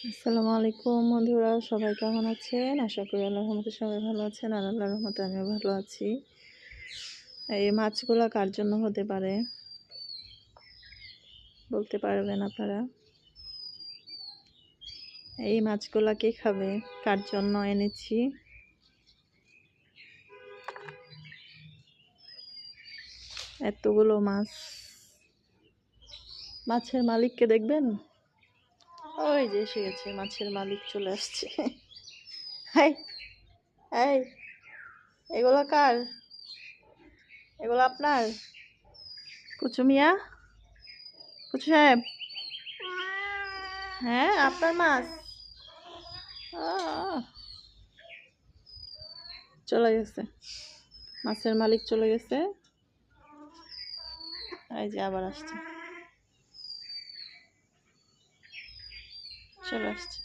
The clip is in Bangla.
আসসালামু আলাইকুম বন্ধুরা, সবাই কেমন আছেন? আশা করি আল্লাহর রহমতে সবাই ভালো আছেন। আর আল্লাহর রহমতে আমিও ভালো আছি। এই মাছগুলা কার জন্য হতে পারে বলতে পারবেন আপনারা? এই মাছগুলা কে খাবে? কার জন্য এনেছি? এতগুলো মাছ, মাছের মালিককে দেখবেন? ওই যে এসে গেছে, মাছের মালিক চলে আসছে। হাই, এই, এগুলো কার? এগুলো আপনার? কুচু মিয়া, কুচু সাহেব, হ্যাঁ আপনার মাছ। আহ, চলে গেছে, মাছের মালিক চলে গেছে। এই যে আবার আসছে, চলে আসছে।